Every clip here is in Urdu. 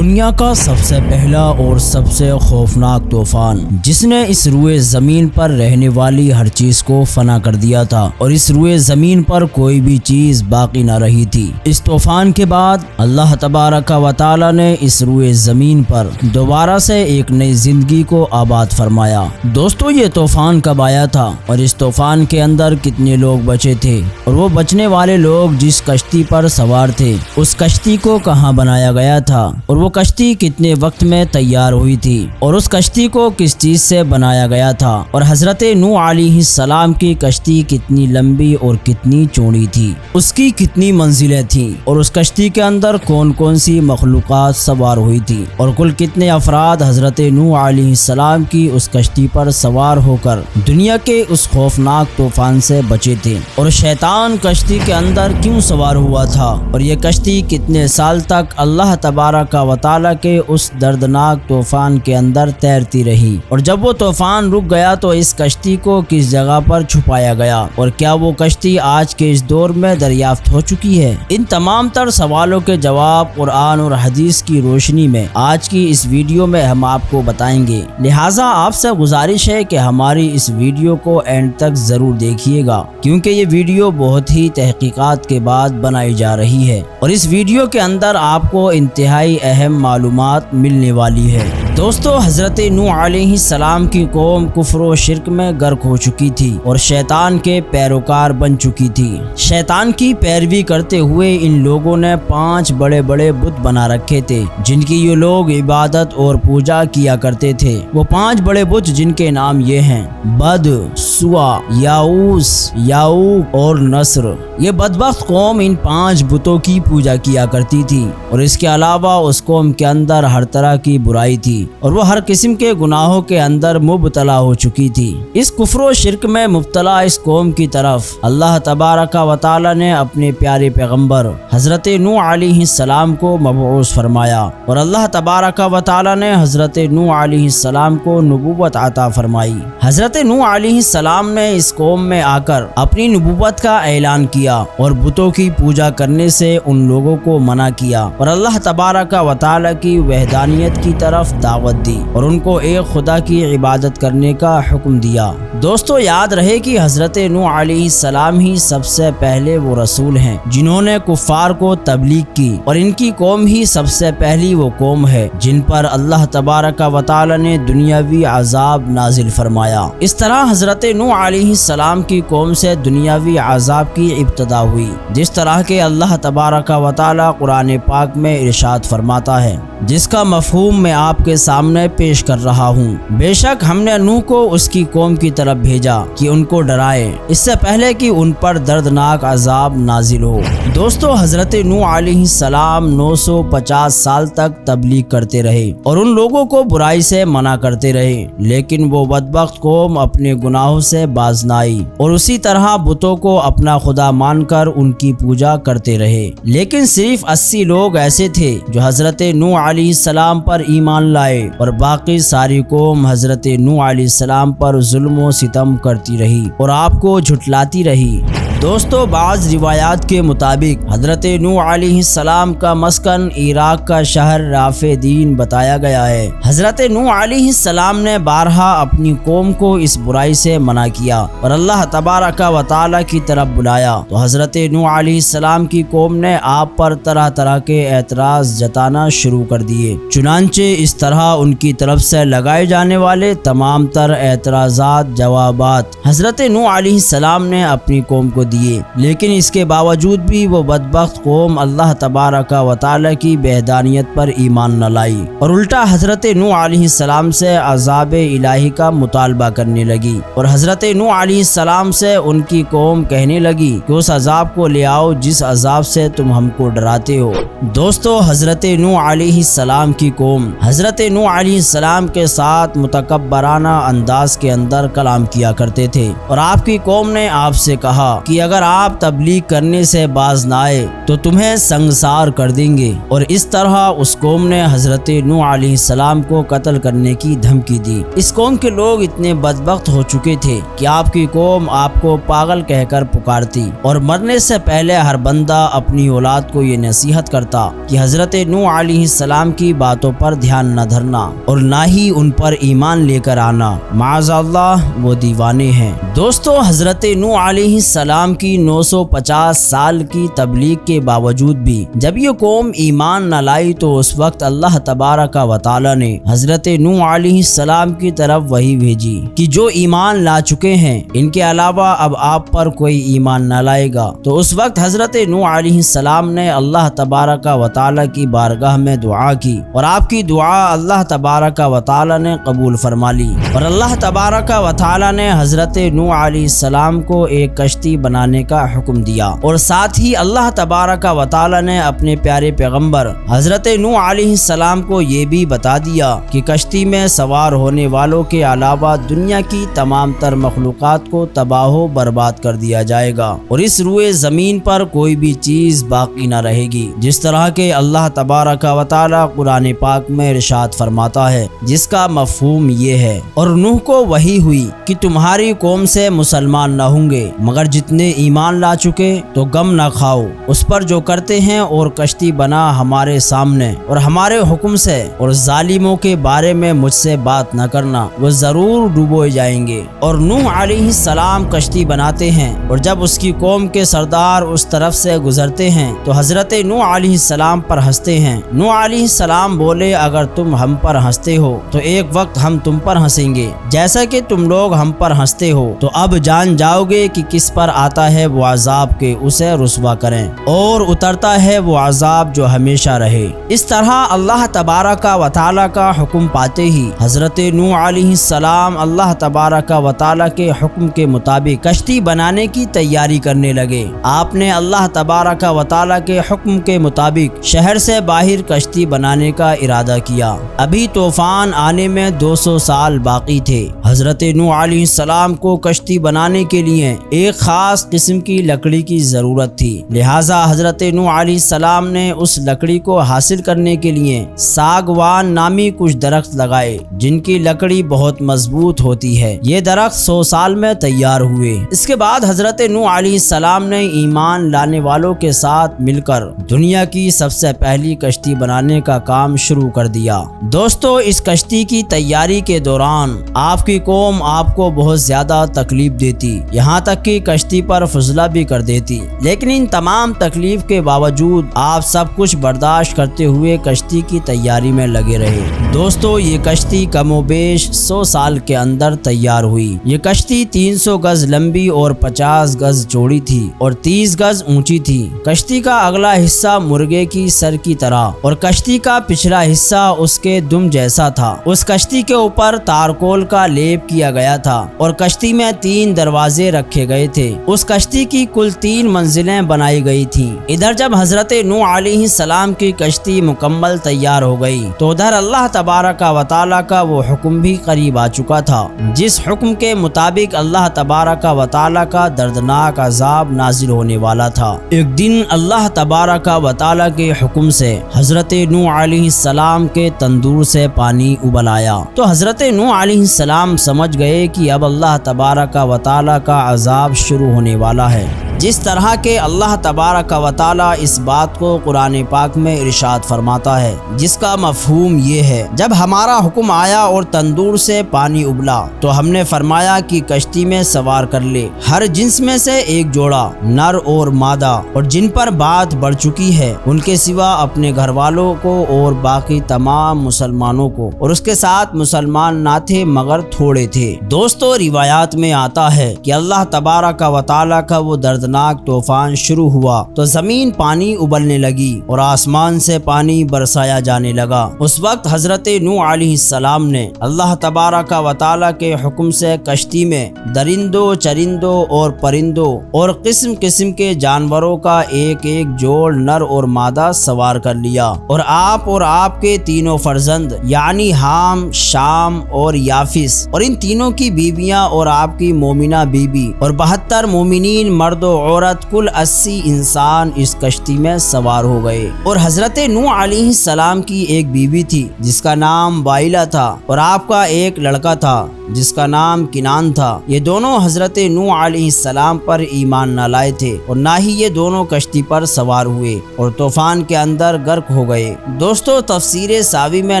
دنیا کا سب سے پہلا اور سب سے خوفناک طوفان جس نے اس روئے زمین پر رہنے والی ہر چیز کو فنا کر دیا تھا اور اس روئے زمین پر کوئی بھی چیز باقی نہ رہی تھی۔ اس طوفان کے بعد اللہ تبارک و تعالی نے اس روئے زمین پر دوبارہ سے ایک نئی زندگی کو آباد فرمایا۔ دوستو، یہ طوفان کب آیا تھا اور اس طوفان کے اندر کتنے لوگ بچے تھے اور وہ بچنے والے لوگ جس کشتی پر سوار تھے اس کشتی کو کہاں بنایا گیا تھا اور وہ کشتی کتنے وقت میں تیار ہوئی تھی اور اس کشتی کو کس چیز سے بنایا گیا تھا اور حضرت نوح علیہ السلام کی کشتی کتنی لمبی اور کتنی چوڑی تھی، اس کی کتنی منزلیں تھیں اور اس کشتی کے اندر کون کون سی مخلوقات سوار ہوئی تھی اور کل کتنے افراد حضرت نوح علیہ السلام کی اس کشتی پر سوار ہو کر دنیا کے اس خوفناک طوفان سے بچے تھے اور شیطان کشتی کے اندر کیوں سوار ہوا تھا اور یہ کشتی کتنے سال تک اللہ تبارک و تعالی کے اس دردناک طوفان کے اندر تیرتی رہی اور جب وہ طوفان رک گیا تو اس کشتی کو کس جگہ پر چھپایا گیا اور کیا وہ کشتی آج کے اس دور میں دریافت ہو چکی ہے؟ ان تمام تر سوالوں کے جواب قرآن اور حدیث کی روشنی میں آج کی اس ویڈیو میں ہم آپ کو بتائیں گے، لہٰذا آپ سے گزارش ہے کہ ہماری اس ویڈیو کو اینڈ تک ضرور دیکھیے گا کیونکہ یہ ویڈیو بہت ہی تحقیقات کے بعد بنائی جا رہی ہے اور اس ویڈیو کے اندر آپ کو انتہائی اہم معلومات ملنے والی ہے۔ دوستو، حضرت نوح علیہ السلام کی قوم کفر و شرک میں غرق ہو چکی تھی اور شیطان کے پیروکار بن چکی تھی۔ شیطان کی پیروی کرتے ہوئے ان لوگوں نے 5 بڑے بڑے بت بنا رکھے تھے جن کی یہ لوگ عبادت اور پوجا کیا کرتے تھے۔ وہ 5 بڑے بت جن کے نام یہ ہیں: بد، سوا، یاؤس، یاؤق اور نصر۔ یہ بدبخت قوم ان 5 بتوں کی پوجا کیا کرتی تھی اور اس کے علاوہ اس قوم کے اندر ہر طرح کی برائی تھی اور وہ ہر قسم کے گناہوں کے اندر مبتلا ہو چکی تھی۔ اس کفر و شرک میں مبتلا اس قوم کی طرف اللہ تبارک و تعالی نے اپنے پیارے پیغمبر حضرت نوح علیہ السلام کو مبعوث فرمایا اور اللہ تبارک و تعالی نے حضرت نوح علیہ السلام کو نبوت عطا فرمائی۔ حضرت نوح علیہ السلام نے اس قوم میں آ کر اپنی نبوت کا اعلان کیا اور بتوں کی پوجا کرنے سے ان لوگوں کو منع کیا اور اللہ تبارک و تعالی کی وحدانیت کی طرف دعوت دی اور ان کو ایک خدا کی عبادت کرنے کا حکم دیا۔ دوستو، یاد رہے کہ حضرت نوح علیہ السلام ہی سب سے پہلے وہ رسول ہیں جنہوں نے کفار کو تبلیغ کی اور ان کی قوم ہی سب سے پہلی وہ قوم ہے جن پر اللہ تبارک و تعالی نے دنیاوی عذاب نازل فرمایا۔ اس طرح حضرت نوح علیہ السلام کی قوم سے دنیاوی عذاب کی ابتدا ہوئی، جس طرح کہ اللہ تبارک و تعالی قرآن پاک میں ارشاد فرماتا ہے، جس کا مفہوم میں آپ کے سامنے پیش کر رہا ہوں۔ بے شک ہم نے نوح کو اس کی قوم کی طرف بھیجا کہ ان کو ڈرائے اس سے پہلے کہ ان پر دردناک عذاب نازل ہو۔ دوستو، حضرت نوح علیہ السلام 950 سال تک تبلیغ کرتے رہے اور ان لوگوں کو برائی سے منع کرتے رہے، لیکن وہ بدبخت قوم اپنے گناہوں سے باز نہ آئی اور اسی طرح بتوں کو اپنا خدا مان کر ان کی پوجا کرتے رہے۔ لیکن صرف 80 لوگ ایسے تھے جو حضرت نوح علیہ السلام پر ایمان لائے اور باقی ساری قوم حضرت نوح علیہ السلام پر ظلم و ستم کرتی رہی اور آپ کو جھٹلاتی رہی۔ دوستو، بعض روایات کے مطابق حضرت نوح علیہ السلام کا مسکن عراق کا شہر رافدین بتایا گیا ہے۔ حضرت نوح علیہ السلام نے بارہا اپنی قوم کو اس برائی سے منع کیا اور اللہ تبارک و تعالی کی طرف بلایا تو حضرت نوح علیہ السلام کی قوم نے آپ پر طرح طرح کے اعتراض جتانا شروع کر دیے۔ چنانچہ اس طرح ان کی طرف سے لگائے جانے والے تمام تر اعتراضات جوابات حضرت نوح علیہ السلام نے اپنی قوم کو دیے، لیکن اس کے باوجود بھی وہ بدبخت قوم اللہ تبارک و تعالی کی وحدانیت پر ایمان نہ لائی اور الٹا حضرت نوح علیہ السلام سے عذاب الہی کا مطالبہ کرنے لگی اور حضرت نوح علیہ السلام سے ان کی قوم کہنے لگی کہ اس عذاب کو لے آؤ جس عذاب سے تم ہم کو ڈراتے ہو۔ دوستو، حضرت نوح علیہ السلام کی قوم حضرت نوح علیہ السلام کے ساتھ متکبرانہ انداز کے اندر کلام کیا کرتے تھے اور آپ کی قوم نے آپ سے کہا کہ کہ اگر آپ تبلیغ کرنے سے باز نہ آئے تو تمہیں سنگسار کر دیں گے، اور اس طرح اس قوم نے حضرت نوح علیہ السلام کو قتل کرنے کی دھمکی دی۔ اس قوم کے لوگ اتنے بدبخت ہو چکے تھے کہ آپ کی قوم آپ کو پاگل کہہ کر پکارتی، اور مرنے سے پہلے ہر بندہ اپنی اولاد کو یہ نصیحت کرتا کہ حضرت نوح علیہ السلام کی باتوں پر دھیان نہ دھرنا اور نہ ہی ان پر ایمان لے کر آنا، معاذ اللہ وہ دیوانے ہیں۔ دوستو، حضرت نوح علیہ السلام کی 950 سال کی تبلیغ کے باوجود بھی جب یہ قوم ایمان نہ لائی تو اس وقت اللہ تبارک و تعالی نے حضرت نوح علیہ السلام کی طرف وحی بھیجی کہ جو ایمان لا چکے ہیں ان کے علاوہ اب آپ پر کوئی ایمان نہ لائے گا۔ تو اس وقت حضرت نوح علیہ السلام نے اللہ تبارک و تعالی کی بارگاہ میں دعا کی، اور آپ کی دعا اللہ تبارک و تعالی نے قبول فرما لی، اور اللہ تبارک و تعالی نے حضرت نوح علیہ السلام کو ایک کشتی بنانے کا حکم دیا، اور ساتھ ہی اللہ تبارک و تعالی نے اپنے پیارے پیغمبر حضرت نوح علیہ السلام کو یہ بھی بتا دیا کہ کشتی میں سوار ہونے والوں کے علاوہ دنیا کی تمام تر مخلوقات کو تباہ و برباد کر دیا جائے گا، اور اس روئے زمین پر کوئی بھی چیز باقی نہ رہے گی، جس طرح کہ اللہ تبارک و تعالی قرآن پاک میں ارشاد فرماتا ہے، جس کا مفہوم یہ ہے، اور نوح کو وحی ہوئی کہ تمہاری قوم سے مسلمان نہ ہوں گے مگر جتنے ایمان لا چکے، تو غم نہ کھاؤ اس پر جو کرتے ہیں، اور کشتی بنا ہمارے سامنے اور ہمارے حکم سے، اور ظالموں کے بارے میں مجھ سے بات نہ کرنا، وہ ضرور ڈوبوئے جائیں گے۔ اور نوح علیہ السلام کشتی بناتے ہیں، اور جب اس کی قوم کے سردار اس طرف سے گزرتے ہیں تو حضرت نوح علیہ السلام پر ہنستے ہیں۔ نوح علیہ السلام بولے، اگر تم ہم پر ہنستے ہو تو ایک وقت ہم تم پر ہنسیں گے، جیسا کہ تم لوگ ہم پر ہنستے ہو، تو اب جان جاؤ گے کہ کس پر آتا ہے وہ عذاب کے اسے رسوا کریں، اور اترتا ہے وہ عذاب جو ہمیشہ رہے۔ اس طرح اللہ تبارک و تعالی کا حکم پاتے ہی حضرت نوح علیہ السلام اللہ تبارک و تعالی کے حکم کے مطابق کشتی بنانے کی تیاری کرنے لگے۔ آپ نے اللہ تبارک و تعالی کے حکم کے مطابق شہر سے باہر کشتی بنانے کا ارادہ کیا۔ ابھی طوفان آنے میں 200 سال باقی تھے۔ حضرت نوح علیہ السلام کو کشتی بنانے کے لیے ایک خاص قسم کی لکڑی کی ضرورت تھی، لہٰذا حضرت نوح علیہ السلام نے اس لکڑی کو حاصل کرنے کے لیے ساگوان نامی کچھ درخت لگائے جن کی لکڑی بہت مضبوط ہوتی ہے۔ یہ درخت 100 سال میں تیار ہوئے۔ اس کے بعد حضرت نوح علیہ السلام نے ایمان لانے والوں کے ساتھ مل کر دنیا کی سب سے پہلی کشتی بنانے کا کام شروع کر دیا۔ دوستو، اس کشتی کی تیاری کے دوران آپ کی قوم آپ کو بہت زیادہ تکلیف دیتی، یہاں تک کہ کشتی پر فضلہ بھی کر دیتی، لیکن ان تمام تکلیف کے باوجود آپ سب کچھ برداشت کرتے ہوئے کشتی کی تیاری میں لگے رہے۔ دوستو، یہ کشتی کم و بیش 100 سال کے اندر تیار ہوئی۔ یہ کشتی 300 گز لمبی اور 50 گز چوڑی تھی اور 30 گز اونچی تھی۔ کشتی کا اگلا حصہ مرغے کی سر کی طرح اور کشتی کا پچھلا حصہ اس کے دم جیسا تھا۔ اس کشتی کے اوپر تارکول کا لیپ کیا گیا تھا اور کشتی میں 3 دروازے رکھے گئے تھے۔ اس کشتی کی کل 3 منزلیں بنائی گئی تھیں۔ ادھر جب حضرت نوح علیہ السلام کی کشتی مکمل تیار ہو گئی تو ادھر اللہ تبارک و تعالی کا وہ حکم بھی قریب آ چکا تھا، جس حکم کے مطابق اللہ تبارک و تعالی کا دردناک عذاب نازل ہونے والا تھا۔ ایک دن اللہ تبارک و تعالی کے حکم سے حضرت نوح علیہ السلام کے تندور سے پانی ابل آیا، تو حضرت نوح علیہ السلام سمجھ گئے کہ اب اللہ تبارک و تعالی کا عذاب شروع ہونے والا ہے۔ جس طرح کے اللہ تبارک و تعالی اس بات کو قرآن پاک میں ارشاد فرماتا ہے، جس کا مفہوم یہ ہے، جب ہمارا حکم آیا اور تندور سے پانی ابلا تو ہم نے فرمایا کہ کشتی میں سوار کر لے ہر جنس میں سے ایک جوڑا، نر اور مادہ، اور جن پر بات بڑھ چکی ہے ان کے سوا اپنے گھر والوں کو اور باقی تمام مسلمانوں کو، اور اس کے ساتھ مسلمان نہ تھے مگر تھوڑے تھے۔ دوستو، روایات میں آتا ہے کہ اللہ تبارک و تعالی کا وہ دردناک طوفان شروع ہوا تو زمین پانی ابلنے لگی اور آسمان سے پانی برسایا جانے لگا۔ اس وقت حضرت نوح علیہ السلام نے اللہ تبارک و تعالی کے حکم سے کشتی میں درندوں، چرندوں اور پرندوں اور قسم قسم کے جانوروں کا ایک ایک جوڑ نر اور مادہ سوار کر لیا، اور آپ کے تینوں فرزند یعنی حام، شام اور یافس، اور ان تینوں کی بیویاں اور آپ کی مومنہ بیوی اور 72 مومنین مرد و عورت کل 80 انسان اس کشتی میں سوار ہو گئے۔ اور حضرت نوح علیہ السلام کی ایک بیوی تھی جس کا نام بائلہ تھا، اور آپ کا ایک لڑکا تھا جس کا نام کنان تھا۔ یہ دونوں حضرت نوح علیہ السلام پر ایمان نہ لائے تھے اور نہ ہی یہ دونوں کشتی پر سوار ہوئے اور طوفان کے اندر غرق ہو گئے۔ دوستو تفسیر ساوی میں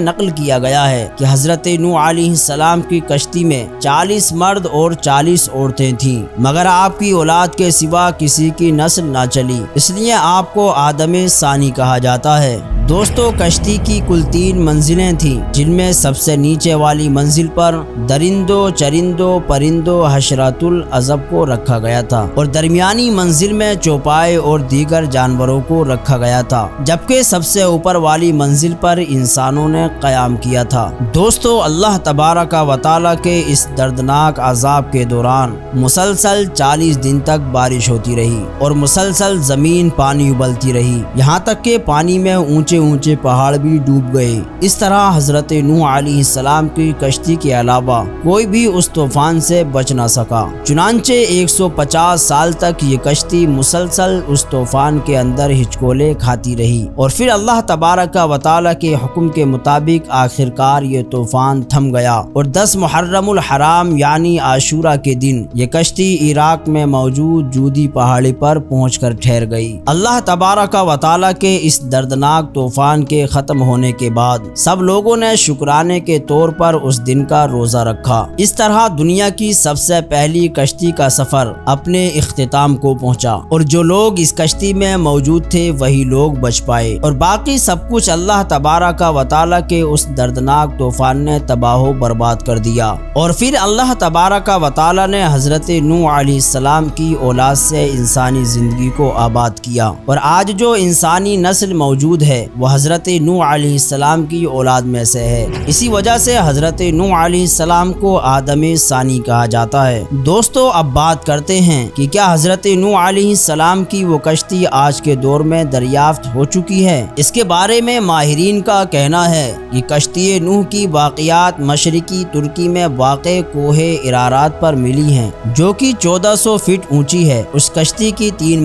نقل کیا گیا ہے کہ حضرت نوح علیہ السلام کی کشتی میں 40 مرد اور 40 عورتیں تھیں، مگر آپ کی اولاد کے سوا کسی کی نسل نہ چلی، اس لیے آپ کو آدم ثانی کہا جاتا ہے۔ دوستو کشتی کی کل 3 منزلیں تھیں، جن میں سب سے نیچے والی منزل پر درندوں، چرندوں، پرندوں، حشرات العذب کو رکھا گیا تھا، اور درمیانی منزل میں چوپائے اور دیگر جانوروں کو رکھا گیا تھا، جبکہ سب سے اوپر والی منزل پر انسانوں نے قیام کیا تھا۔ دوستو اللہ تبارک و تعالیٰ کے اس دردناک عذاب کے دوران مسلسل 40 دن تک بارش ہوتی رہی اور مسلسل زمین پانی ابلتی رہی، یہاں تک کہ پانی میں اونچے پہاڑ بھی ڈوب گئے۔ اس طرح حضرت نوح علیہ السلام کی کشتی کے علاوہ کوئی بھی اس طوفان سے بچ نہ سکا، چنانچہ 150 سال تک یہ کشتی مسلسل اس طوفان کے اندر ہچکولے کھاتی رہی، اور پھر اللہ تبارک و تعالیٰ کے حکم کے مطابق آخرکار یہ طوفان تھم گیا، اور 10 محرم الحرام یعنی عاشورہ کے دن یہ کشتی عراق میں موجود جودی پہاڑی پر پہنچ کر ٹھہر گئی۔ اللہ تبارک و تعالیٰ کے اس دردناک طوفان کے ختم ہونے کے بعد سب لوگوں نے شکرانے کے طور پر اس دن کا روزہ رکھا۔ اس طرح دنیا کی سب سے پہلی کشتی کا سفر اپنے اختتام کو پہنچا، اور جو لوگ اس کشتی میں موجود تھے وہی لوگ بچ پائے، اور باقی سب کچھ اللہ تبارک و تعالیٰ کے اس دردناک طوفان نے تباہ و برباد کر دیا۔ اور پھر اللہ تبارک و تعالیٰ نے حضرت نوح علیہ السلام کی اولاد سے انسانی زندگی کو آباد کیا، اور آج جو انسانی نسل موجود ہے وہ حضرت نوح علیہ السلام کی اولاد میں سے ہے۔ اسی وجہ سے حضرت نوح علیہ السلام کو آدم ثانی کہا جاتا ہے۔ دوستو اب بات کرتے ہیں کہ کیا حضرت نوح علیہ السلام کی وہ کشتی آج کے دور میں دریافت ہو چکی ہے؟ اس کے بارے میں ماہرین کا کہنا ہے کہ کشتی نوح کی باقیات مشرقی ترکی میں واقع کوہ ارارات پر ملی ہیں، جو کہ 1400 فٹ اونچی ہے۔ اس کشتی کی 3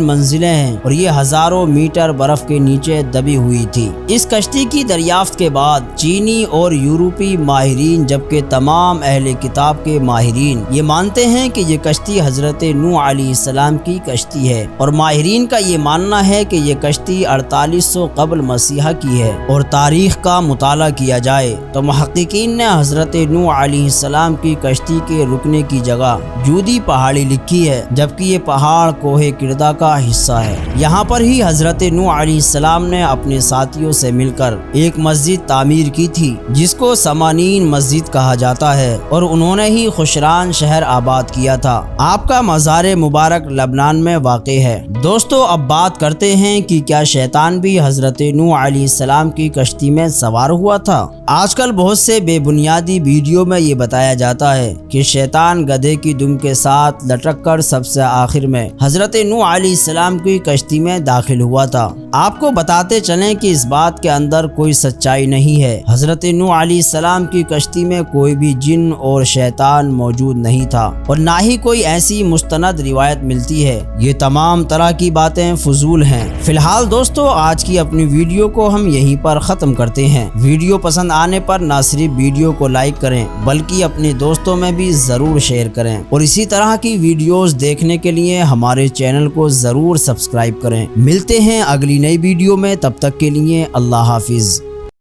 منزلیں ہیں اور یہ ہزاروں میٹر برف کے نیچے دبی ہوئی تھی۔ اس کشتی کی دریافت کے بعد چینی اور یورپی ماہرین جبکہ تمام اہل کتاب کے ماہرین یہ مانتے ہیں کہ یہ کشتی حضرت نوح علیہ السلام کی کشتی ہے، اور ماہرین کا یہ ماننا ہے کہ یہ کشتی 4800 قبل مسیح کی ہے۔ اور تاریخ کا مطالعہ کیا جائے تو محققین نے حضرت نوح علیہ السلام کی کشتی کے رکنے کی جگہ جودی پہاڑی لکھی ہے، جبکہ یہ پہاڑ کوہ کردہ کا حصہ ہے۔ یہاں پر ہی حضرت نوح علیہ السلام نے اپنے ساتھیوں سے مل کر ایک مسجد تعمیر کی تھی جس کو سمانین مسجد کہا جاتا ہے، اور انہوں نے ہی خشران شہر آباد کیا تھا۔ آپ کا مزار مبارک لبنان میں واقع ہے۔ دوستو اب بات کرتے ہیں کہ کیا شیطان بھی حضرت نوح علیہ السلام کی کشتی میں سوار ہوا تھا؟ آج کل بہت سے بے بنیادی ویڈیو میں یہ بتایا جاتا ہے کہ شیطان گدھے کی دم کے ساتھ لٹک کر سب سے آخر میں حضرت نوح علیہ السلام کی کشتی میں داخل ہوا تھا۔ آپ کو بتاتے چلیں کہ اس بات کے اندر کوئی سچائی نہیں ہے۔ حضرت نوح علیہ السلام کی کشتی میں کوئی بھی جن اور شیطان موجود نہیں تھا، اور نہ ہی کوئی ایسی مستند روایت ملتی ہے۔ یہ تمام طرح کی باتیں فضول ہیں۔ فی الحال دوستو آج کی اپنی ویڈیو کو ہم یہیں پر ختم کرتے ہیں۔ ویڈیو پسند آنے پر نہ صرف ویڈیو کو لائک کریں بلکہ اپنے دوستوں میں بھی ضرور شیئر کریں، اور اسی طرح کی ویڈیوز دیکھنے کے لیے ہمارے چینل کو ضرور سبسکرائب کریں۔ ملتے ہیں اگلی نئی ویڈیو میں، تب تک کے لیے اللہ حافظ۔